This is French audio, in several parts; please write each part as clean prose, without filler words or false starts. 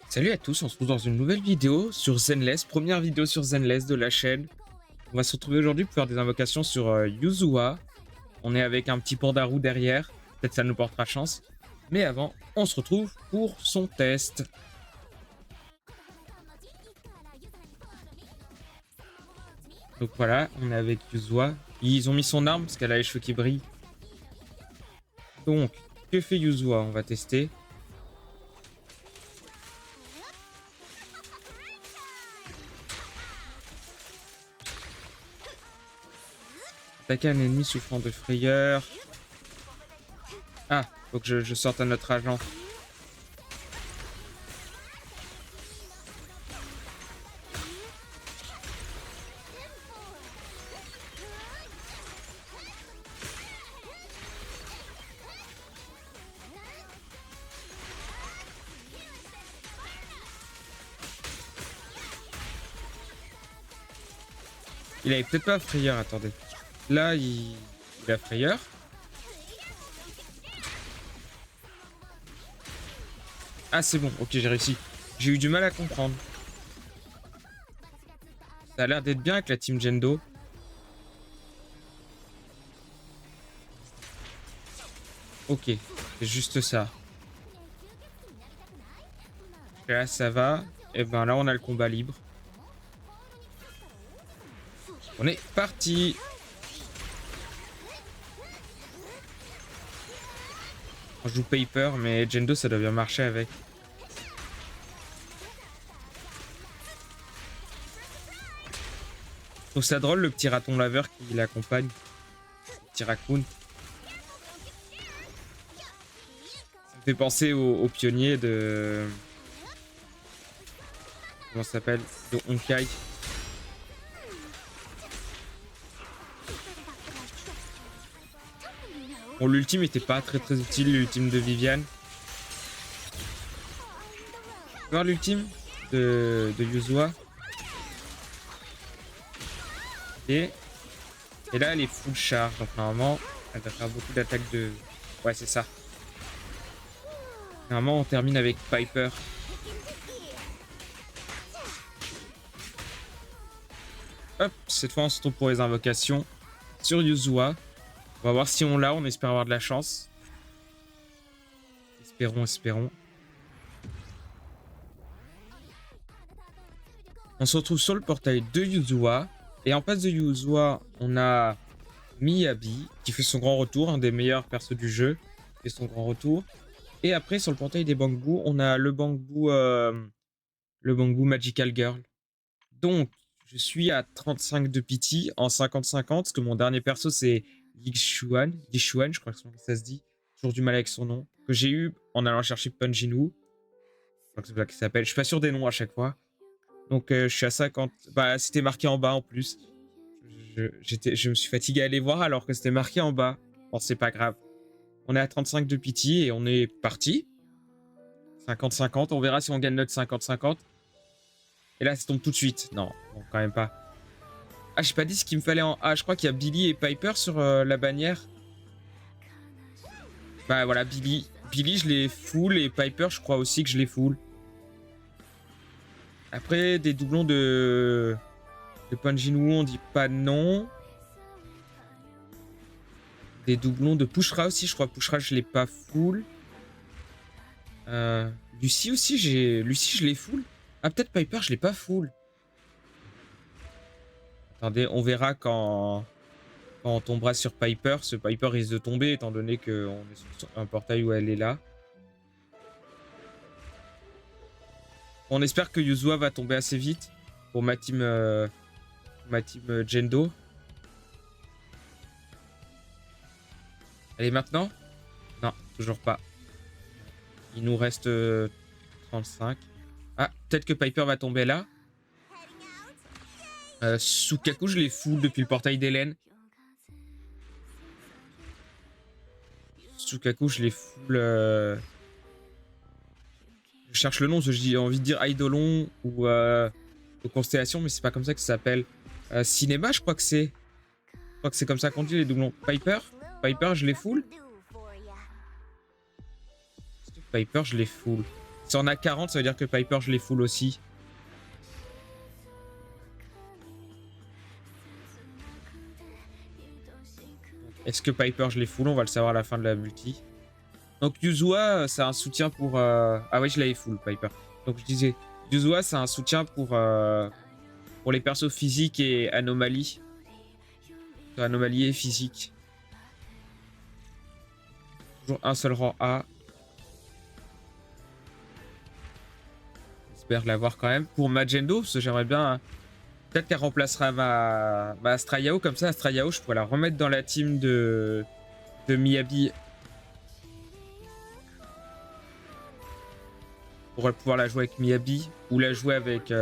Salut à tous, on se retrouve dans une nouvelle vidéo sur Zenless, première vidéo sur Zenless de la chaîne. On va se retrouver aujourd'hui pour faire des invocations sur Yuzua. On est avec un petit pandarou derrière, peut-être ça nous portera chance. Mais avant, on se retrouve pour son test. Donc voilà, on est avec Yuzua. Ils ont mis son arme parce qu'elle a les cheveux qui brillent. Donc, que fait Yuzua? On va tester. Attaquer un ennemi souffrant de frayeur. Ah, faut que je sorte à notre agent. Il avait peut-être pas frayeur, attendez. Là, il a frayeur. Ah, c'est bon, ok, j'ai réussi. J'ai eu du mal à comprendre. Ça a l'air d'être bien avec la team Gendo. Ok, c'est juste ça. Là, ça va. Et ben là, on a le combat libre. On est parti. On joue Paper, mais Gendo, ça doit bien marcher avec. Je trouve ça drôle, le petit raton laveur qui l'accompagne. Le petit raccoon. Ça me fait penser aux pionniers de... Comment ça s'appelle? De Honkai. Bon, l'ultime était pas très utile, l'ultime de Viviane. Voir l'ultime de Yuzua. Et là, elle est full charge. Donc, normalement, elle va faire beaucoup d'attaques de... Ouais, c'est ça. Normalement, on termine avec Piper. Hop, cette fois, on se retrouve pour les invocations sur Yuzua. On va voir si on l'a, on espère avoir de la chance. Espérons, espérons. On se retrouve sur le portail de Yuzua. Et en face de Yuzua, on a Miyabi, qui fait son grand retour, un des meilleurs persos du jeu, qui fait son grand retour. Et après, sur le portail des Bangbu, on a le Bangbu Magical Girl. Donc, je suis à 35 de pity en 50-50, parce que mon dernier perso, c'est Yixuan, je crois que ça se dit. Toujours du mal avec son nom. Que j'ai eu en allant chercher Punjinu. Je crois que c'est ça qu'il s'appelle. Je suis pas sûr des noms à chaque fois. Donc, je suis à 50. Bah, c'était marqué en bas en plus. Je me suis fatigué à aller voir alors que c'était marqué en bas. Bon, c'est pas grave. On est à 35 de pity et on est parti. 50-50. On verra si on gagne notre 50-50. Et là, ça tombe tout de suite. Non, bon, quand même pas. Ah, j'ai pas dit ce qu'il me fallait en A. Je crois qu'il y a Billy et Piper sur la bannière. Bah voilà, Billy. Billy, je l'ai full et Piper, je crois aussi que je l'ai full. Après, des doublons de Punjinu, on dit pas non. Des doublons de Pushra aussi, je crois. Pushra, je l'ai pas full. Lucie aussi, Lucie, je l'ai full. Ah, peut-être Piper, je l'ai pas full. Attendez, on verra quand on tombera sur Piper. Ce Piper risque de tomber, étant donné qu'on est sur un portail où elle est là. On espère que Yuzua va tomber assez vite pour ma team Gendo. Allez, maintenant? Non, toujours pas. Il nous reste 35. Ah, peut-être que Piper va tomber là. Sukaku, je l'ai full depuis le portail d'Hélène. Sukaku, je l'ai full cherche le nom, parce que j'ai envie de dire Eidolon ou Constellation, mais c'est pas comme ça que ça s'appelle. Cinéma, je crois que c'est. Je crois que c'est comme ça qu'on dit les doublons. Piper? Piper, je les full? Piper, je les full. Si on a 40, ça veut dire que Piper, je les full aussi. Est-ce que Piper, je les full? On va le savoir à la fin de la multi. Donc Yuzua, c'est un soutien pour... Ah oui, je l'avais full, Piper. Donc je disais, Yuzua, c'est un soutien pour les persos physiques et anomalies. Anomalie et physique. Toujours un seul rang A. J'espère l'avoir quand même. Pour Magendo, parce que j'aimerais bien... Peut-être qu'elle remplacera ma Astrayao. Comme ça, Astrayao, je pourrais la remettre dans la team de Miyabi. Pour pouvoir la jouer avec Miyabi. Ou la jouer avec...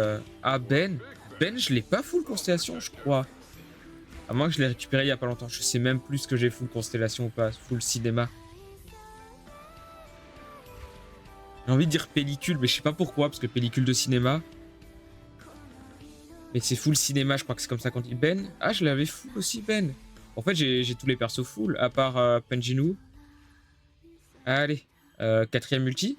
Ah, Ben. Ben, je l'ai pas full Constellation, je crois. À moins que je l'ai récupéré il y a pas longtemps. Je sais même plus que j'ai full Constellation ou pas. Full cinéma. J'ai envie de dire pellicule, mais je sais pas pourquoi, parce que pellicule de cinéma. Mais c'est full cinéma, je crois que c'est comme ça qu'on dit. Ben. Ah, je l'avais full aussi, Ben. En fait, j'ai tous les persos full, à part Penjinu. Allez, quatrième multi.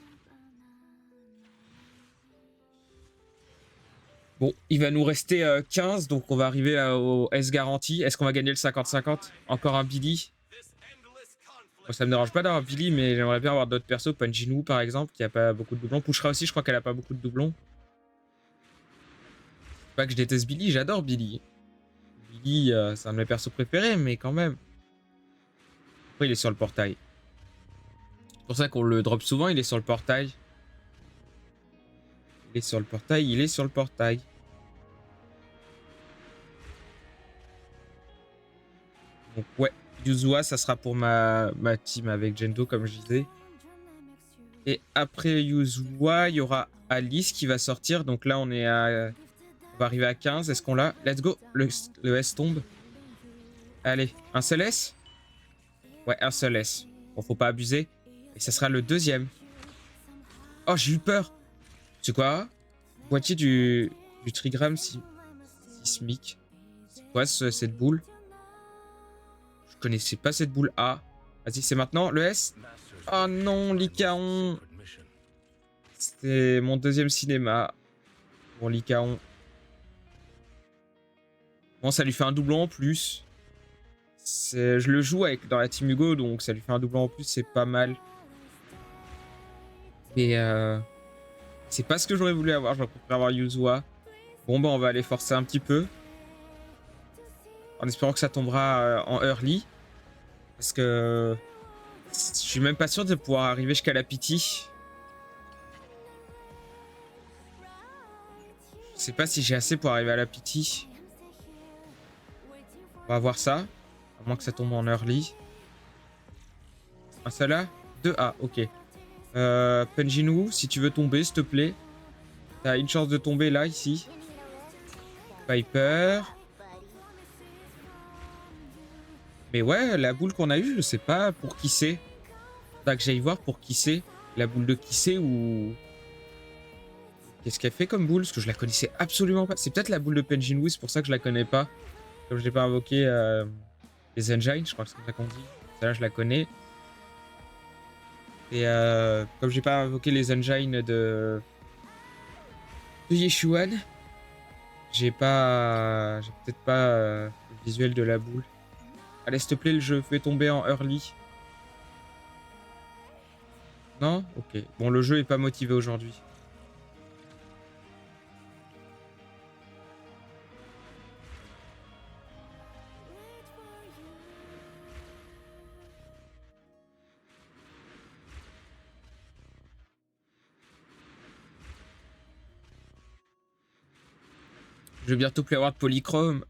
Bon, il va nous rester 15, donc on va arriver au S garantie. Est-ce qu'on va gagner le 50-50? Encore un Billy. Bon, ça me dérange pas d'avoir Billy, mais j'aimerais bien avoir d'autres persos. Penjinu, par exemple, qui a pas beaucoup de doublons. Pushra aussi, je crois qu'elle a pas beaucoup de doublons. Pas que je déteste Billy, j'adore Billy. Billy, c'est un de mes persos préférés, mais quand même. Après, il est sur le portail. C'est pour ça qu'on le drop souvent, il est sur le portail. Il est sur le portail, il est sur le portail. Donc ouais, Yuzua, ça sera pour ma team avec Gendo, comme je disais. Et après Yuzua, il y aura Alice qui va sortir. Donc là, on va arriver à 15. Est-ce qu'on l'a? Let's go. Le S tombe. Allez, un seul S? Ouais, un seul S. Bon, faut pas abuser. Et ça sera le deuxième. Oh, j'ai eu peur. C'est quoi? Boîtier du trigramme sismique. C'est quoi cette boule? Je connaissais pas cette boule. Ah. Vas-y, c'est maintenant. Le S? Oh non, Lycaon. C'était mon deuxième cinéma. Bon, Lycaon. Bon, ça lui fait un doublon en plus. Je le joue dans la team Hugo, donc ça lui fait un doublon en plus, c'est pas mal. Mais c'est pas ce que j'aurais voulu avoir. J'aurais préféré avoir Yuzua. Bon, bah, on va aller forcer un petit peu. En espérant que ça tombera en early. Parce que je suis même pas sûr de pouvoir arriver jusqu'à la pity. Je sais pas si j'ai assez pour arriver à la pity. On va voir ça. À moins que ça tombe en early. Un seul A? 2A, ok. Penjinu, si tu veux tomber, s'il te plaît. T'as une chance de tomber là, ici. Piper. Mais ouais, la boule qu'on a eue, je sais pas pour qui c'est. Faudra que j'aille voir pour qui c'est. La boule de qui c'est ou... Qu'est-ce qu'elle fait comme boule? Parce que je la connaissais absolument pas. C'est peut-être la boule de Penjinu, c'est pour ça que je la connais pas. Comme je l'ai pas invoqué les engines, je crois que c'est comme ça qu'on dit. Celle-là, je la connais. Et comme j'ai pas invoqué les engines de Yeshuan, j'ai peut-être pas le visuel de la boule. Allez, s'il te plaît, le jeu, fais tomber en early. Non? Ok. Bon, le jeu est pas motivé aujourd'hui. Je vais bientôt plus avoir de polychrome.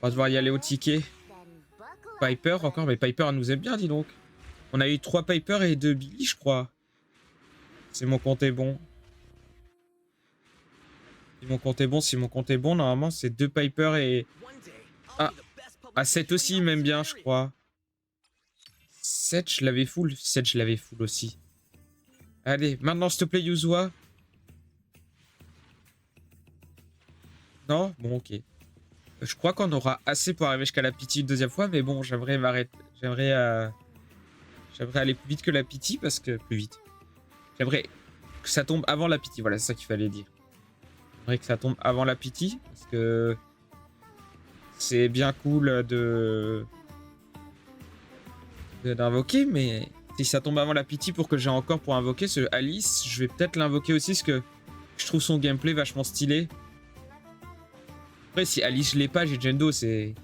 On va devoir y aller au ticket. Piper encore, mais Piper elle nous aime bien, dis donc. On a eu 3 Piper et 2 Billy, je crois. Si mon compte est bon. Si mon compte est bon, si mon compte est bon, normalement c'est 2 Piper et... Ah, 7 aussi, il m'aime bien, je crois. 7, je l'avais full. 7, je l'avais full aussi. Allez, maintenant, s'il te plaît, Yuzua. Non? Bon, ok. Je crois qu'on aura assez pour arriver jusqu'à la pitié une deuxième fois, mais bon, j'aimerais m'arrêter. J'aimerais aller plus vite que la pitié parce que... Plus vite. J'aimerais que ça tombe avant la pitié. Voilà, c'est ça qu'il fallait dire. J'aimerais que ça tombe avant la pitié parce que... C'est bien cool d'invoquer, mais si ça tombe avant la pitié pour que j'ai encore pour invoquer ce Alice, je vais peut-être l'invoquer aussi parce que je trouve son gameplay vachement stylé. Après, si Alice je l'ai pas, j'ai Jendo, c'est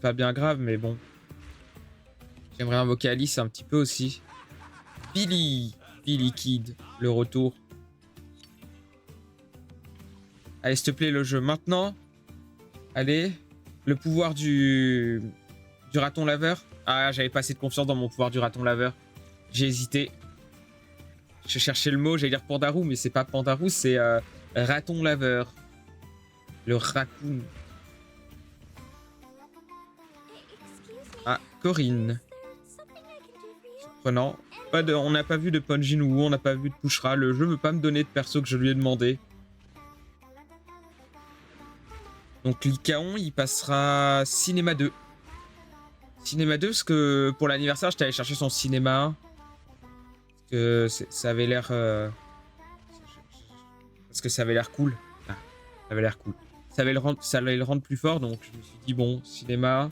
pas bien grave, mais bon. J'aimerais invoquer Alice un petit peu aussi. Billy Kid, le retour. Allez, s'il te plaît, le jeu maintenant. Allez, le pouvoir du raton laveur. Ah, j'avais pas assez de confiance dans mon pouvoir du raton laveur. J'ai hésité. Je cherchais le mot, j'allais dire Pandarou, mais c'est pas Pandarou, c'est raton laveur. Le raccoon. Ah, Corinne. Surprenant. On n'a pas vu de Ponjin Wu, on n'a pas vu de Pushra. Le jeu veut pas me donner de perso que je lui ai demandé. Donc Lycaon, il passera Cinéma 2. Cinéma 2, parce que pour l'anniversaire, j'étais allé chercher son Cinéma 1. Parce que ça avait l'air... Parce que ça avait l'air cool. Ah, ça avait l'air cool. Ça allait le rendre plus fort, donc je me suis dit, bon, Cinéma...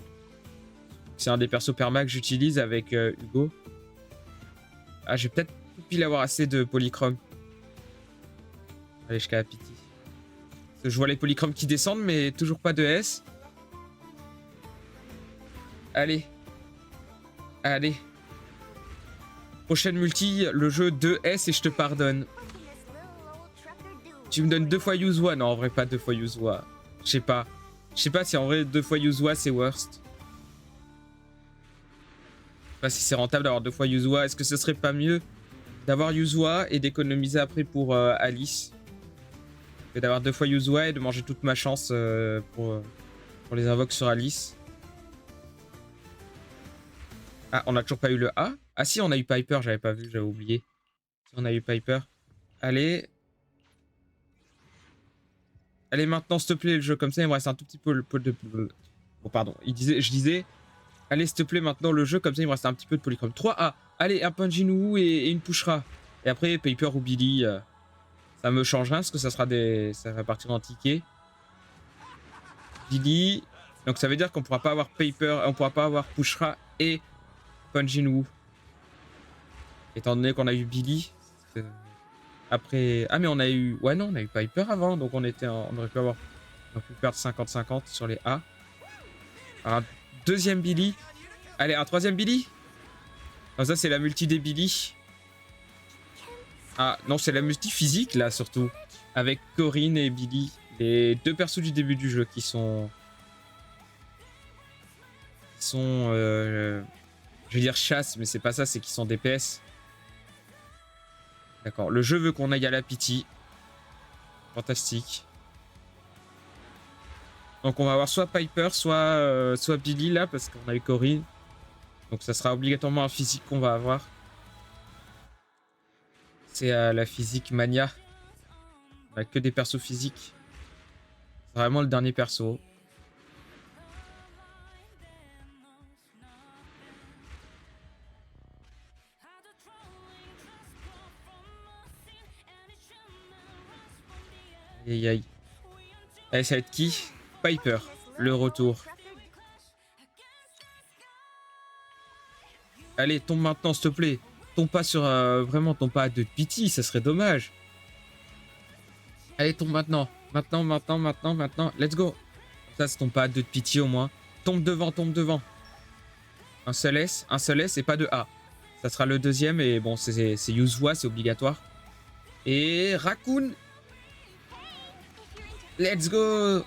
C'est un des persos perma que j'utilise avec Hugo. Ah, je vais peut-être pile avoir assez de polychrome. Allez, jusqu'à la pitié. Je vois les polychromes qui descendent, mais toujours pas de S. Allez. Allez. Prochaine multi, le jeu 2S et je te pardonne. Tu me donnes 2 fois Yuzua. Non, en vrai, pas 2 fois Yuzua. Je sais pas. Je sais pas si en vrai 2 fois Yuzua c'est worst. Je sais pas si c'est rentable d'avoir 2 fois Yuzua. Est-ce que ce serait pas mieux d'avoir Yuzua et d'économiser après pour Alice? Que d'avoir 2 fois Yuzua et de manger toute ma chance pour les invoques sur Alice. Ah, on a toujours pas eu le A. Ah si, on a eu Piper, j'avais pas vu, j'avais oublié. Si, on a eu Piper. Allez. Allez, maintenant, s'il te plaît, le jeu comme ça, il me reste un tout petit peu de... Bon, pardon, je disais... Allez, s'il te plaît, maintenant, le jeu comme ça, il me reste un petit peu de polychrome. 3A. Allez, un Ponjin Wu et une Pushra. Et après, Piper ou Billy... ça me change rien parce que ça sera des... Ça va partir en ticket. Billy. Donc ça veut dire qu'on pourra pas avoir Piper, on pourra pas avoir Pushra et Ponjin Wu. Étant donné qu'on a eu Billy. Après... Ah mais on a eu... Ouais non, on a eu Piper avant. Donc on aurait pu avoir... On aurait pu perdre 50-50 sur les A. Un deuxième Billy. Allez, un troisième Billy. Non, ça c'est la multi des Billy. Ah non, c'est la multi physique là surtout. Avec Corinne et Billy. Les 2 persos du début du jeu qui sont... je vais dire chasse, mais c'est pas ça, c'est qu'ils sont DPS. D'accord, le jeu veut qu'on aille à la pitié. Fantastique. Donc on va avoir soit Piper, soit Billy là, parce qu'on a eu Corinne. Donc ça sera obligatoirement un physique qu'on va avoir. C'est la physique mania. On a que des persos physiques. C'est vraiment le dernier perso. Aïe aïe. Allez, ça va être qui? Piper, le retour. Allez, tombe maintenant, s'il te plaît. Tombe pas sur... vraiment, tombe pas à 2 de pitié, ça serait dommage. Allez, tombe maintenant. Maintenant. Let's go. Ça tombe pas à 2 de pitié au moins. Tombe devant. Un seul S et pas de A. Ça sera le deuxième et bon, c'est Yuzua, c'est obligatoire. Et Raccoon. Let's go.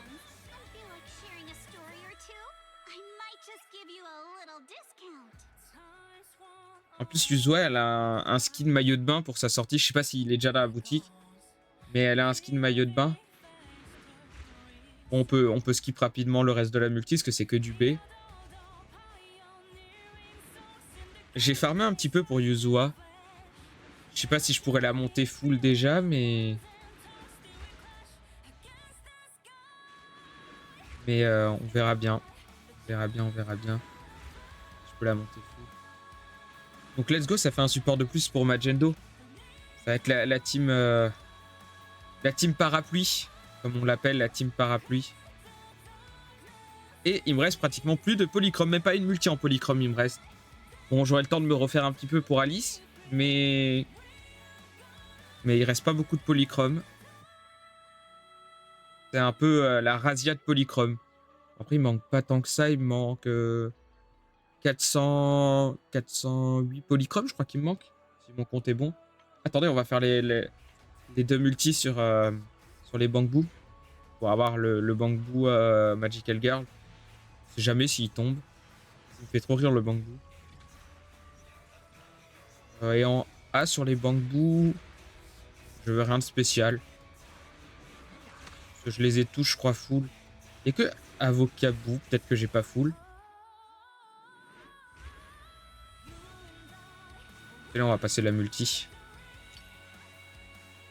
En plus, Yuzua, elle a un skin maillot de bain pour sa sortie. Je sais pas s'il est déjà dans la boutique. Mais elle a un skin maillot de bain. Bon, on peut skip rapidement le reste de la multi, parce que c'est que du B. J'ai farmé un petit peu pour Yuzua. Je sais pas si je pourrais la monter full déjà, mais... Mais on verra bien. On verra bien, on verra bien. Je peux la monter full. Donc let's go, ça fait un support de plus pour Magendo. Ça va être la team... la team parapluie. Comme on l'appelle, la team parapluie. Et il me reste pratiquement plus de polychrome. Même pas une multi en polychrome, il me reste. Bon, j'aurai le temps de me refaire un petit peu pour Alice. Mais il reste pas beaucoup de polychrome. C'est un peu la razzia de polychrome. Après, il manque pas tant que ça. Il me manque 408 polychrome, je crois qu'il me manque. Si mon compte est bon. Attendez, on va faire les deux multis sur les bambous. Pour avoir le bambou Magical Girl. Je sais jamais s'il tombe. Ça me fait trop rire le bambou. Et en A sur les bambous, je veux rien de spécial. Parce que je les ai tous, je crois, full. Et que Avocabou, peut-être que j'ai pas full. Et là, on va passer la multi.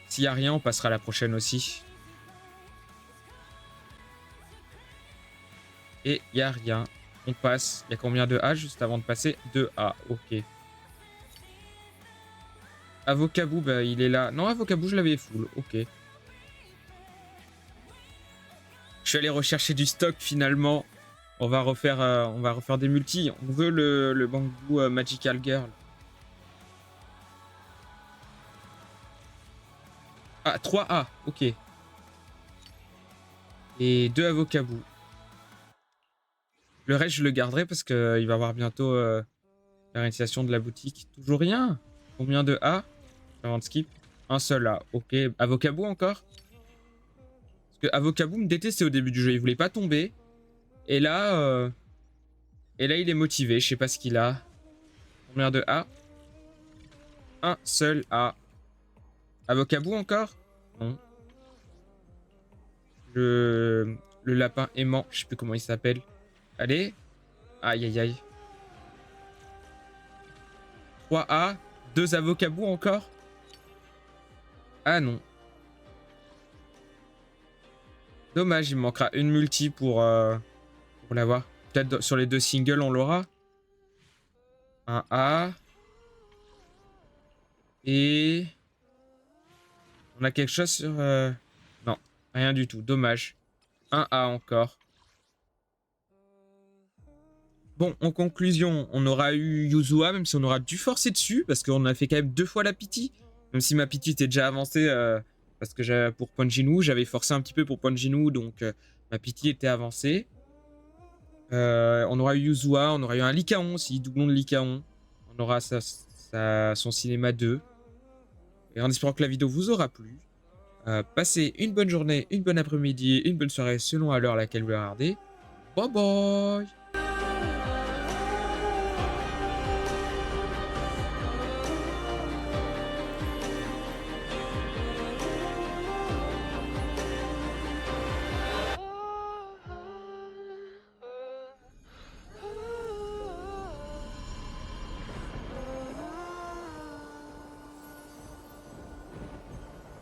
S'il y a rien, on passera à la prochaine aussi. Et il y a rien. On passe. Il y a combien de A juste avant de passer? 2 A, ok. Avocabou, bah, il est là. Non, Avocabou, je l'avais full, ok. Je suis allé rechercher du stock finalement. On va refaire des multis. On veut le bambou Magical Girl. Ah, 3A, ok. Et 2 Avocabou. Le reste, je le garderai parce qu'il va y avoir bientôt la réinitialisation de la boutique. Toujours rien. Combien de A avant de skip? Un seul A, ok. Avocabou encore? Parce que Avocabou me détestait au début du jeu. Il voulait pas tomber. Et là, il est motivé. Je sais pas ce qu'il a. Combien de A? Un seul A. Avocabou encore? Non. Le lapin aimant, je sais plus comment il s'appelle. Allez. Aïe aïe aïe. 3A. 2 Avocabou encore? Ah non. Dommage, il me manquera une multi pour l'avoir. Peut-être sur les 2 singles, on l'aura. Un A. Et... on a quelque chose sur... non, rien du tout. Dommage. Un A encore. Bon, en conclusion, on aura eu Yuzua, même si on aura dû forcer dessus, parce qu'on a fait quand même 2 fois la pity. Même si ma pity était déjà avancée, parce que pour Ponjinu, j'avais forcé un petit peu pour Ponjinu, donc ma pity était avancée. On aura eu Yuzua, on aura eu un Lycaon aussi, doublon de Lycaon. On aura son cinéma 2. Et en espérant que la vidéo vous aura plu. Passez une bonne journée, une bonne après-midi, une bonne soirée selon à l'heure à laquelle vous la regardez. Bye bye!